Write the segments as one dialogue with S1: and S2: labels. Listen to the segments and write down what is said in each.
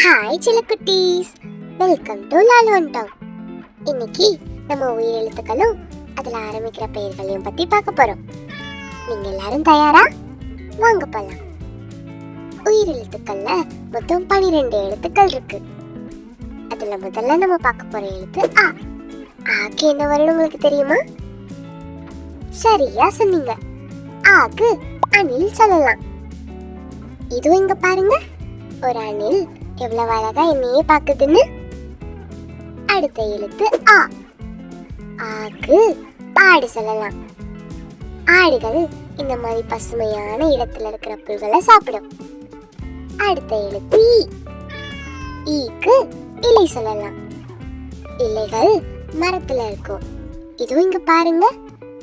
S1: Hi சிலக்குட்டீஸ், welcome to லால்வன் டாம். இன்னைக்கு நம்ம உயிரெழுத்துக்களும் அதில் ஆரம்பிக்கிற பெயர்களையும் பற்றி பார்க்க போகிறோம். நீங்கள் எல்லாரும் தயாரா? வாங்க போகலாம். உயிரெழுத்துக்கள்ல மொத்தம் 12 எழுத்துக்கள் இருக்கு. அதில் முதல்ல நம்ம பார்க்க போகிற எழுத்து ஆ. ஆக்கு என்ன வரும்னு உங்களுக்கு தெரியுமா? சரியா சொன்னீங்க. ஆக்கு அணில் சொல்லலாம். இதுவும் இங்க பாருங்க, ஒரு அணில் எவ்வளவு அழகா என்னையே பாக்குதுன்னு. அடுத்த எழுத்து ஆ. ஆக்கு ஆடு சொல்லலாம். ஆடுகள் இந்த மாதிரி பசுமையான இடத்துல இருக்கிற புல்களை சாப்பிடும். அடுத்த எழுத்து ஈ. ஈக்கு இலை சொல்லலாம். இலைகள் மரத்துல இருக்கும். இதுவும் இங்க பாருங்க,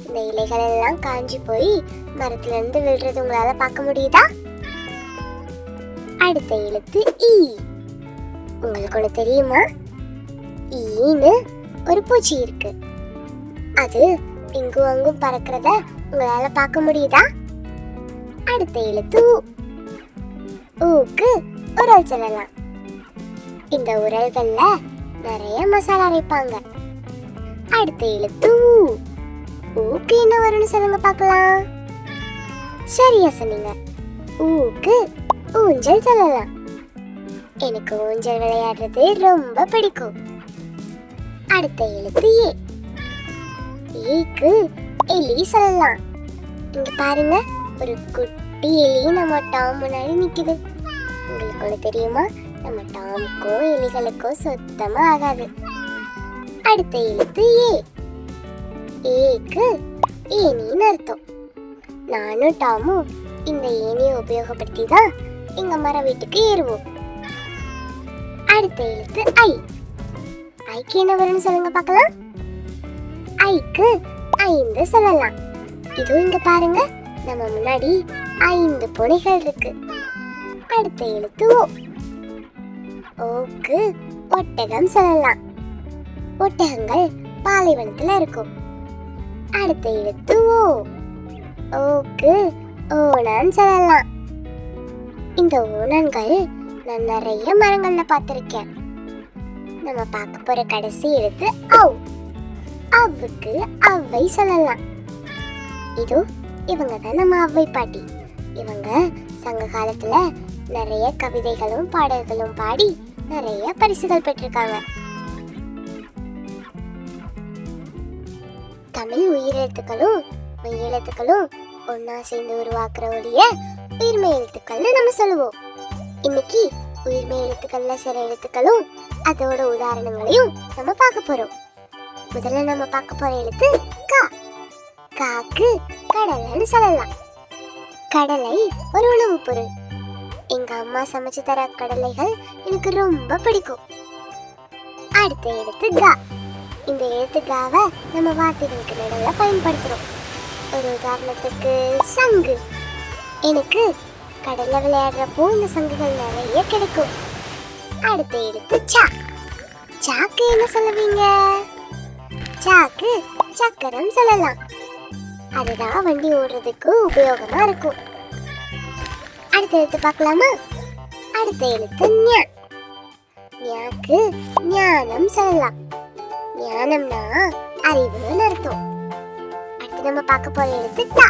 S1: இந்த இலைகள் எல்லாம் காஞ்சி போய் மரத்துல இருந்து விழுறது உங்களால பார்க்க முடியுதா? அடுத்த எழுத்து ஈ. உங்களுக்கு ஒன்று தெரியுமா? ஈன்னு ஒரு பூச்சி இருக்கு. அது இங்கும் அங்கும் பறக்கிறத உங்களால பார்க்க முடியுதா? அடுத்த எழுத்து ஊ. ஊக்கு உரல் சொல்லலாம். இந்த உரல்கள்ல நிறைய மசாலா அரைப்பாங்க. அடுத்த எழுத்து ஊ. ஊக்கு என்ன வரும்னு சொல்லுங்க பார்க்கலாம். சரியா சொன்னீங்க. ஊக்கு ஊஞ்சல் சொல்லலாம். எனக்கு ஊஞ்சல் விளையாடுறது ரொம்ப பிடிக்கும். அடுத்த எழுத்து ஏ. ஏக்கு எலி சொல்லலாம். இங்க பாருங்க, ஒரு குட்டி எலி நம்ம டாம் முன்னாடி நிக்குது. உங்களுக்கு ஒன்று தெரியுமா? நம்ம டாமுக்கும் எலிகளுக்கும் சுத்தமா ஆகாது. அடுத்த எழுத்து ஏ. ஏக்கு ஏனின்னு அர்த்தம். நானும் டாமும் இந்த ஏனியை உபயோகப்படுத்தி தான் எங்க மர வீட்டுக்கு ஏறுவோம். அடுத்த எழுத்து ஐ. ஐக்கு என்ன வரும்னு சொல்லுங்க பார்க்கலாம். ஐக்கு 5 சொல்லலாம். இதுவும் இங்க பாருங்க, நம்ம முன்னாடி 5 புனைகள் இருக்கு. அடுத்த எழுத்து ஓ. ஓக்கு ஒட்டகம் சொல்லலாம். ஒட்டகங்கள் பாலைவனத்துல இருக்கும். அடுத்த எழுத்து ஓ. ஓக்கு ஓணான் சொல்லலாம். இந்த ஓணான்கள் நான் நிறைய மரங்கள்ல பார்த்திருக்கேன். நம்ம பார்க்க போற கடைசி எழுத்து ஔ. அவ்வுக்கு அவ்வை சொல்லலாம். இது இவங்க தான் நம்ம அவ்வை பாட்டி. இவங்க சங்க காலத்துல நிறைய கவிதைகளும் பாடல்களும் பாடி நிறைய பரிசுகள் பெற்றிருக்காங்க. தமிழ் உயிரெழுத்துக்களும் மெய்யெழுத்துக்களும் ஒன்னா சேர்ந்து உருவாக்குற ஒளிய உயிர்மை எழுத்துக்கள்னு நம்ம சொல்லுவோம். இன்னைக்கு உயிர்மை எழுத்துக்கள்ல சில எழுத்துக்களும் அதோட உதாரணங்களையும் நம்ம பார்க்க போறோம். முதல்ல நம்ம பார்க்க போற எழுத்து கா. காக்கு கடலைன்னு சொல்லலாம். கடலை ஒரு உணவு பொருள். எங்க அம்மா சமைச்சு தர கடலைகள் எனக்கு ரொம்ப பிடிக்கும். அடுத்த எழுத்து கா. இந்த எழுத்து காவை நம்ம வார்த்தைகளுக்கு நடுவில் பயன்படுத்துறோம். ஒரு உதாரணத்துக்கு சங்கு. எனக்கு கடல்ல விளையாடுறப்போ இந்த சங்குகள் நிறைய கிடைக்கும். அடுத்த எழுத்து சா. சாக்கு என்ன சொல்லுவீங்க? சாக்கு சக்கரம் சொல்லலாம். அதுதான் வண்டி ஓடுறதுக்கு உபயோகமா இருக்கும். அடுத்த எழுத்து பார்க்கலாமா? அடுத்த எழுத்து ஞா. ஞாக்கு ஞானம் சொல்லலாம். ஞானம்னா அறிவுன்னு அர்த்தம். அடுத்து நம்ம பார்க்க போற எழுத்து டா.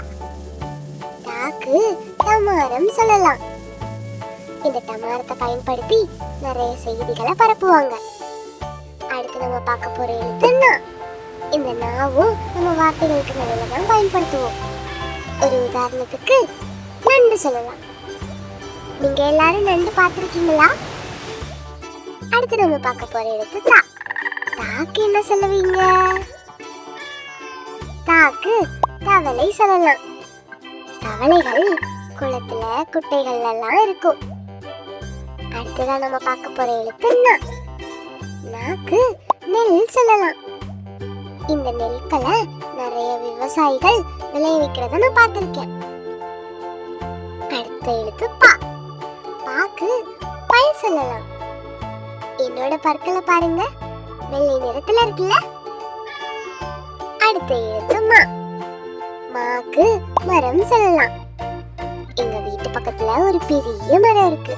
S1: டாக்கு டமாரம் சொல்லலாம். இந்த டமாரத்தை பயன்படுத்தி நிறைய செய்திகளை பரப்புவாங்க. அடுத்து நம்ம பார்க்க போற எழுத்து நா. இந்த நாவும் நம்ம வார்த்தைகளுக்கு நடுவில் தான் பயன்படுத்துவோம். ஒரு உதாரணத்துக்கு நண்டு சொல்லலாம். நீங்க எல்லாரும் நண்டு பார்த்திருக்கீங்களா? அடுத்து நம்ம பார்க்க போற எழுத்து தா. தாக்கு என்ன சொல்லுவீங்க? தாக்கு தவளை சொல்லலாம். தவளைகள் குளத்துல குட்டைகள் எல்லாம் இருக்கும். அடுத்ததான் நம்ம பார்க்க போற எழுத்து நா. நாக்கு நெல் சொல்லலாம். இந்த நெல்களை நிறைய விவசாயிகள் விளைவிக்கிறத நான் பார்த்திருக்கேன். அடுத்த எழுத்து பா. பாக்கு பயிர் சொல்லலாம். என்னோட பற்களை பாருங்க, வெள்ளை நிறத்துல இருக்குல்ல. அடுத்த எழுத்து மா. மாக்கு மரம் சொல்லலாம். எங்க வீட்டு பக்கத்துல ஒரு பெரிய மரம் இருக்கு.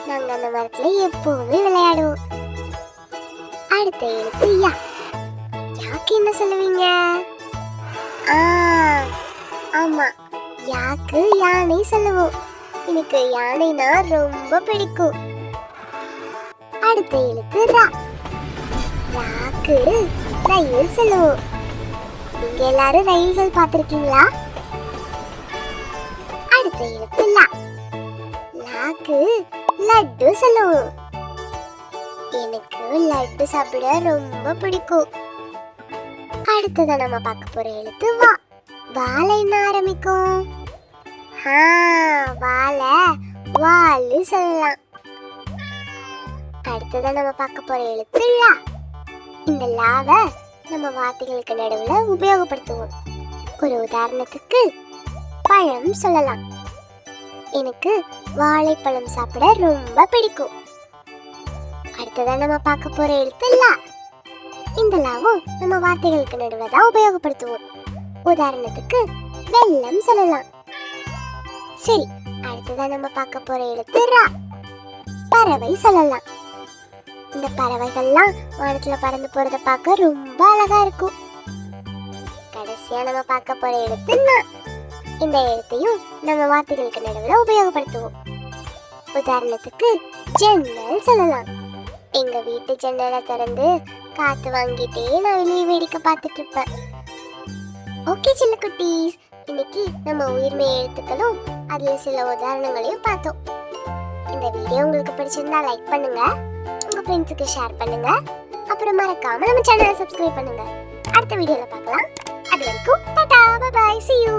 S1: நாங்க அந்த மரத்துல எப்பவுமே விளையாடுவோம். அடுத்த எழுத்து யா. யாக்கு என்ன சொல்லுவீங்க? ஆ, ஆமா, யாக்கு யானை சொல்லுவோம். எனக்கு யானைனா ரொம்ப பிடிக்கும். அடுத்த எழுத்து ரா. ராக்கு ரயில் சொல்லுவோம். நீங்க எல்லாரும் ரயில்கள் பார்த்திருக்கீங்களா? அடுத்த எழுத்து லா. லாக்கு லட்டு சொல்லுவோம். எனக்கு லட்டு சாப்பிட ரொம்ப பிடிக்கும். அடுத்ததான் நம்ம பார்க்க போற எழுத்து வா. வாழ என்ன ஆரம்பிக்கும்? வாழை வாலு சொல்லலாம். அடுத்ததான் நம்ம பார்க்க போற எழுத்து லா. இந்த லாவை நம்ம வார்த்தைகளுக்கு நடுவுல உபயோகப்படுத்துவோம். ஒரு உதாரணத்துக்கு பழம் சொல்லலாம். எனக்கு வாழைப்பழம் சாப்பிட ரொம்ப பிடிக்கும். அடுத்ததான் நம்ம பார்க்க போற எழுத்து லா. இந்த லாவும் நம்ம வார்த்தைகளுக்கு நடுவுல தான் உபயோகப்படுத்துவோம். உதாரணத்துக்கு வெல்லம் சொல்லலாம். சரி, அடுத்ததான் நம்ம பார்க்க போற எழுத்து ரா. பறவை சொல்லலாம். இந்த பறவைகள்லாம் வானத்துல பறந்து போறத பார்க்க ரொம்ப அழகா இருக்கும். கடைசியா நம்ம பார்க்க போற எழுத்து நா. இந்த எழுத்தையும் நம்ம வார்த்தைகளுக்கு நடுவுல உபயோகப்படுத்துவோம். உதாரணத்துக்கு ஜன்னல் சொல்லலாம். எங்க வீட்டு ஜன்னலை திறந்து காத்து வாங்கிட்டே நான் வெளியே வேடிக்கை பார்த்துட்டு இருப்பேன். ஓகே சின்ன குட்டீஸ், இன்னைக்கு நம்ம உயிர்மை எழுத்துக்களும் அதுல சில உதாரணங்களையும் பார்த்தோம். இந்த வீடியோ உங்களுக்கு பிடிச்சிருந்தா லைக் பண்ணுங்க, உங்க ஃப்ரெண்ட்ஸுக்கு ஷேர் பண்ணுங்க, அப்புறம் மறக்காம நம்ம சேனலை சப்ஸ்கிரைப் பண்ணுங்க. அடுத்த வீடியோல பார்க்கலாம். அது வரைக்கும் tata, bye bye, see you.